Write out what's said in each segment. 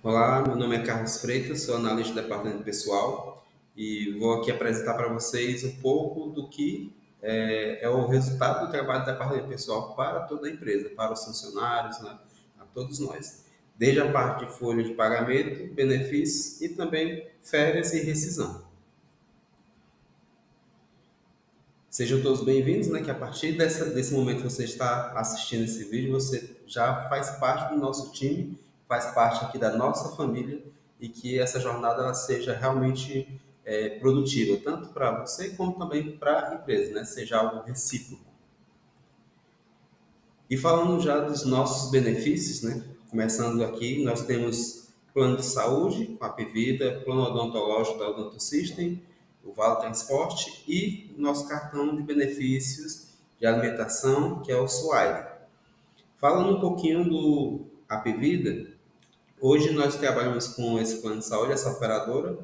Olá, meu nome é Carlos Freitas, sou analista do departamento pessoal e vou aqui apresentar para vocês um pouco do que é o resultado do trabalho do departamento pessoal para toda a empresa, para os funcionários, né, a todos nós. Desde a parte de folha de pagamento, benefícios e também férias e rescisão. Sejam todos bem-vindos, né? Que a partir desse momento que você está assistindo esse vídeo, você já faz parte do nosso time, faz parte aqui da nossa família e que essa jornada ela seja realmente produtiva, tanto para você como também para a empresa, né? Seja algo recíproco. E falando já dos nossos benefícios, né? Começando aqui, nós temos plano de saúde com a Apvida, plano odontológico da Odonto System, o Vale Transporte e nosso cartão de benefícios de alimentação, que é o Swile. Falando um pouquinho do Apvida, hoje nós trabalhamos com esse plano de saúde, essa operadora,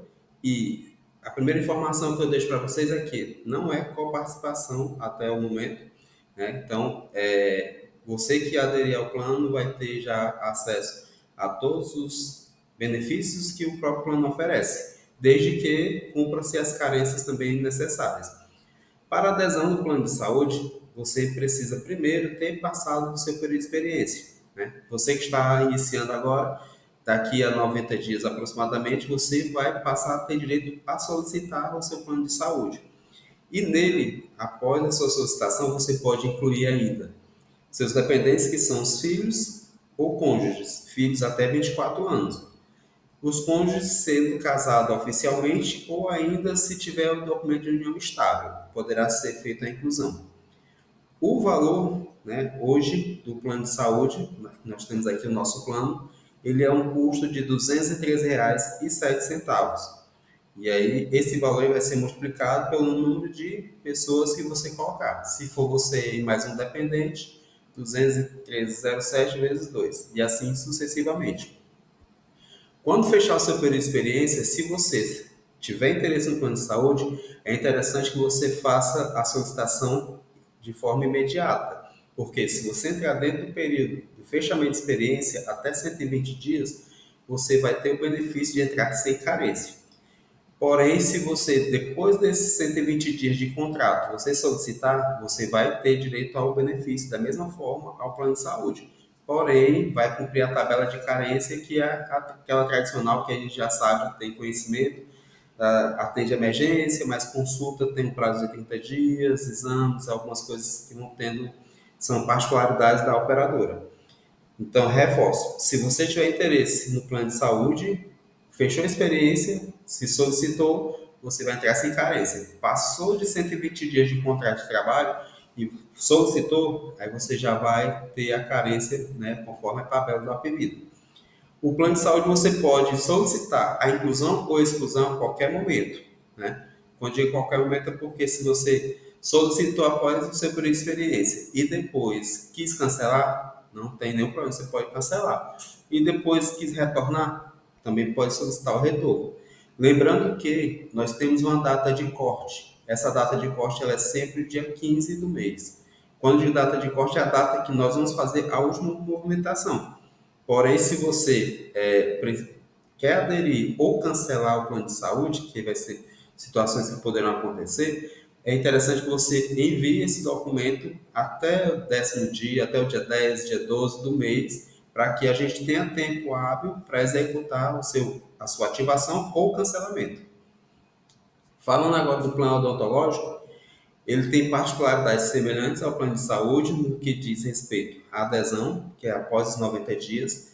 e a primeira informação que eu deixo para vocês é que não é coparticipação até o momento, né? Então, você que aderir ao plano vai ter já acesso a todos os benefícios que o próprio plano oferece, desde que cumpra-se as carências também necessárias. Para a adesão do plano de saúde, você precisa primeiro ter passado do seu período de experiência, né? Você que está iniciando agora, daqui a 90 dias aproximadamente, você vai passar a ter direito a solicitar o seu plano de saúde. E nele, após a sua solicitação, você pode incluir ainda seus dependentes, que são os filhos ou cônjuges, filhos até 24 anos. Os cônjuges sendo casados oficialmente ou ainda se tiver o documento de união estável, poderá ser feita a inclusão. O valor, né, hoje, do plano de saúde, nós temos aqui o nosso plano, ele é um custo de R$ 203,07. E aí, esse valor vai ser multiplicado pelo número de pessoas que você colocar. Se for você e mais um dependente, 213,07 vezes 2, e assim sucessivamente. Quando fechar o seu período de experiência, se você tiver interesse no plano de saúde, é interessante que você faça a solicitação de forma imediata. Porque se você entrar dentro do período do fechamento de experiência, até 120 dias, você vai ter o benefício de entrar sem carência. Porém, se você, depois desses 120 dias de contrato, você solicitar, você vai ter direito ao benefício, da mesma forma ao plano de saúde. Porém, vai cumprir a tabela de carência, que é aquela tradicional que a gente já sabe, tem conhecimento, atende emergência, mas consulta tem um prazo de 30 dias, exames, algumas coisas que vão tendo, são particularidades da operadora. Então, reforço, se você tiver interesse no plano de saúde, fechou a experiência, se solicitou, você vai entrar sem carência. Passou de 120 dias de contrato de trabalho e solicitou, aí você já vai ter a carência, né, conforme a tabela do Apvida. O plano de saúde você pode solicitar a inclusão ou exclusão a qualquer momento, né? Quando digo qualquer momento é porque se você solicitou após o seu período de experiência e depois quis cancelar, não tem nenhum problema, você pode cancelar. E depois quis retornar, também pode solicitar o retorno. Lembrando que nós temos uma data de corte. Essa data de corte ela é sempre dia 15 do mês. Quando digo data de corte, é a data que nós vamos fazer a última movimentação. Porém, se você quer aderir ou cancelar o plano de saúde, que vai ser situações que poderão acontecer, é interessante que você envie esse documento até o 10º dia, até o dia 10, dia 12 do mês, para que a gente tenha tempo hábil para executar a sua ativação ou cancelamento. Falando agora do plano odontológico, ele tem particularidades semelhantes ao plano de saúde no que diz respeito à adesão, que é após os 90 dias.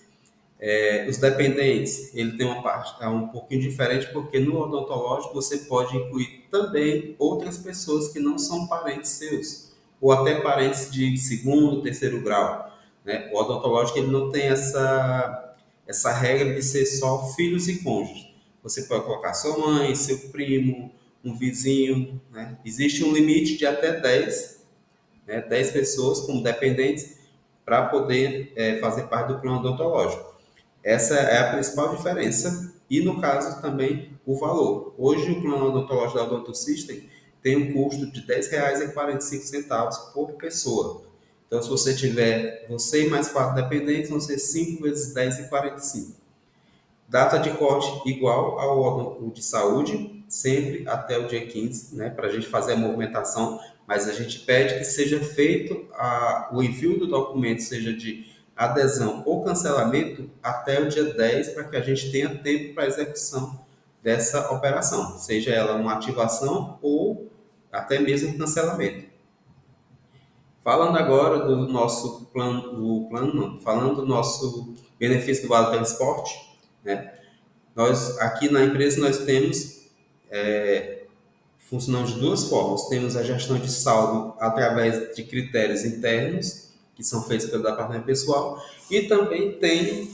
Os dependentes, ele tem uma parte um pouquinho diferente, porque no odontológico você pode incluir também outras pessoas que não são parentes seus, ou até parentes de segundo, terceiro grau, né? O odontológico ele não tem essa regra de ser só filhos e cônjuges. Você pode colocar sua mãe, seu primo, um vizinho, né? Existe um limite de até 10, né? 10 pessoas como dependentes para poder fazer parte do plano odontológico. Essa é a principal diferença e, no caso, também o valor. Hoje, o plano odontológico da Odonto System tem um custo de R$ 10,45 por pessoa. Então, se você tiver você e mais 4 dependentes, vão ser 5 vezes R$ 10,45. Data de corte igual ao órgão de saúde, sempre até o dia 15, né, para a gente fazer a movimentação, mas a gente pede que seja feito o envio do documento, seja de adesão ou cancelamento, até o dia 10, para que a gente tenha tempo para a execução dessa operação, seja ela uma ativação ou até mesmo um cancelamento. Falando agora do nosso plano, não, falando do nosso benefício do Vale Transporte, né? Nós, aqui na empresa, nós temos, funcionamos de duas formas. Temos a gestão de saldo através de critérios internos, que são feitos pelo departamento pessoal, e também tem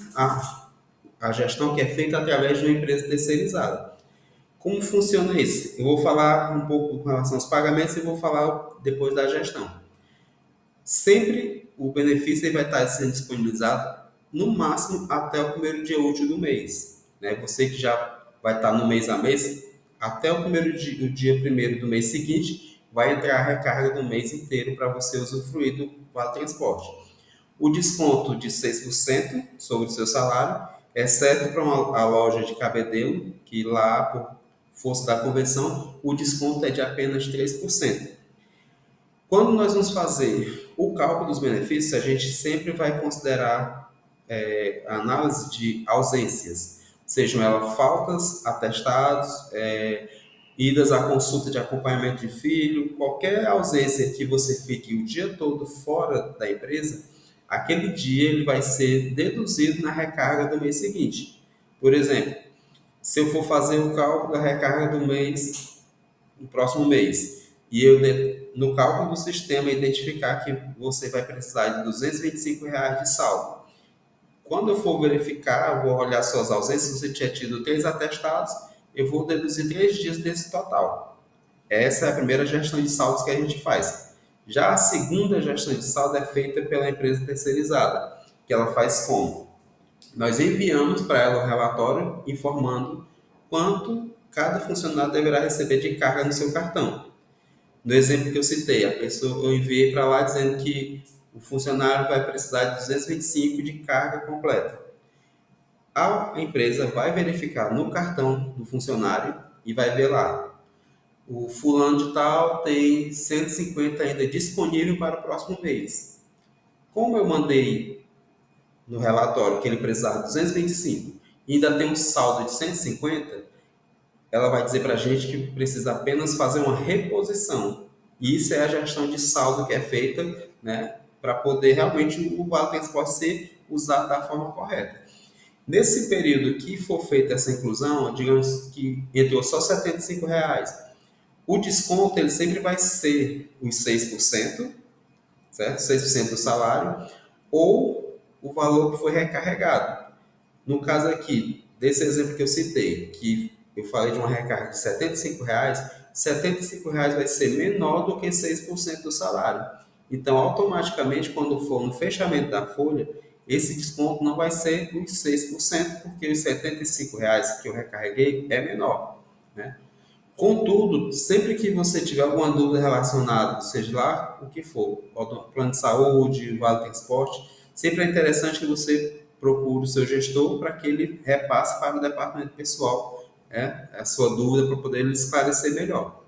a gestão que é feita através de uma empresa terceirizada. Como funciona isso? Eu vou falar um pouco com relação aos pagamentos e vou falar depois da gestão. Sempre o benefício vai estar sendo disponibilizado no máximo até o primeiro dia útil do mês, né? Você que já vai estar no mês a mês, até o dia primeiro do mês seguinte, vai entrar a recarga do mês inteiro para você usufruir do Vale Transporte. O desconto de 6% sobre o seu salário, exceto para a loja de cabedelo, que lá, por força da convenção, o desconto é de apenas 3%. Quando nós vamos fazer o cálculo dos benefícios, a gente sempre vai considerar a análise de ausências, sejam elas faltas, atestados, idas à consulta de acompanhamento de filho, qualquer ausência que você fique o dia todo fora da empresa, aquele dia ele vai ser deduzido na recarga do mês seguinte. Por exemplo, se eu for fazer o cálculo da recarga do mês, do próximo mês, e eu, no cálculo do sistema, identificar que você vai precisar de R$ 225 de saldo. Quando eu for verificar, eu vou olhar suas ausências, se você tinha tido 3 atestados, eu vou deduzir 3 dias desse total. Essa é a primeira gestão de saldos que a gente faz. Já a segunda gestão de saldo é feita pela empresa terceirizada, que ela faz como? Nós enviamos para ela o relatório informando quanto cada funcionário deverá receber de carga no seu cartão. No exemplo que eu citei, eu enviei para lá dizendo que o funcionário vai precisar de 225 de carga completa. A empresa vai verificar no cartão do funcionário e vai ver lá, o fulano de tal tem 150 ainda disponível para o próximo mês. Como eu mandei no relatório que ele precisava de 225 e ainda tem um saldo de 150, ela vai dizer para a gente que precisa apenas fazer uma reposição. E isso é a gestão de saldo que é feita, né, para poder realmente o Vale Transporte ser usado da forma correta. Nesse período que for feita essa inclusão, digamos que entrou só R$ 75, o desconto ele sempre vai ser os 6%, certo? 6% do salário, ou o valor que foi recarregado. No caso aqui, desse exemplo que eu citei, que eu falei de uma recarga de R$ 75, R$ 75 vai ser menor do que 6% do salário. Então, automaticamente, quando for no fechamento da folha, esse desconto não vai ser os 6%, porque os R$ 75 que eu recarreguei é menor, né? Contudo, sempre que você tiver alguma dúvida relacionada, seja lá o que for, plano de saúde, Vale Transporte, sempre é interessante que você procure o seu gestor para que ele repasse para o departamento pessoal, a sua dúvida para poder ele esclarecer melhor.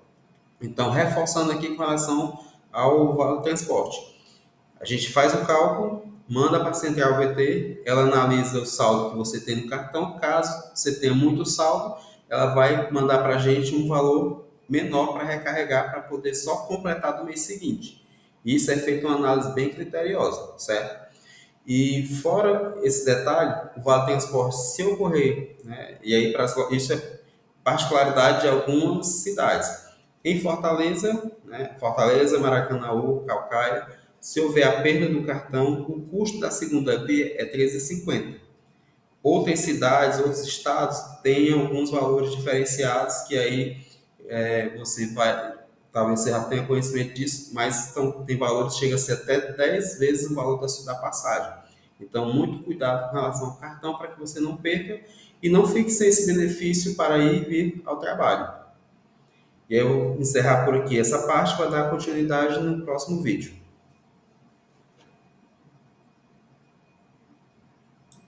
Então, reforçando aqui com relação ao Vale Transporte. A gente faz o cálculo, manda para a central VT, ela analisa o saldo que você tem no cartão. Caso você tenha muito saldo, ela vai mandar para a gente um valor menor para recarregar, para poder só completar do mês seguinte. Isso é feito uma análise bem criteriosa, certo? E fora esse detalhe, o Vale Transporte, se ocorrer, né, e aí isso é particularidade de algumas cidades. Em Fortaleza, né, Fortaleza, Maracanaú, Calcaia, se houver a perda do cartão, o custo da segunda via é R$ 13,50. Outras cidades, outros estados têm alguns valores diferenciados que aí você vai, talvez você já tenha conhecimento disso, mas tem valores que chegam a ser até 10 vezes o valor da passagem. Então, muito cuidado com relação ao cartão para que você não perca e não fique sem esse benefício para ir e vir ao trabalho. E eu vou encerrar por aqui essa parte para dar continuidade no próximo vídeo.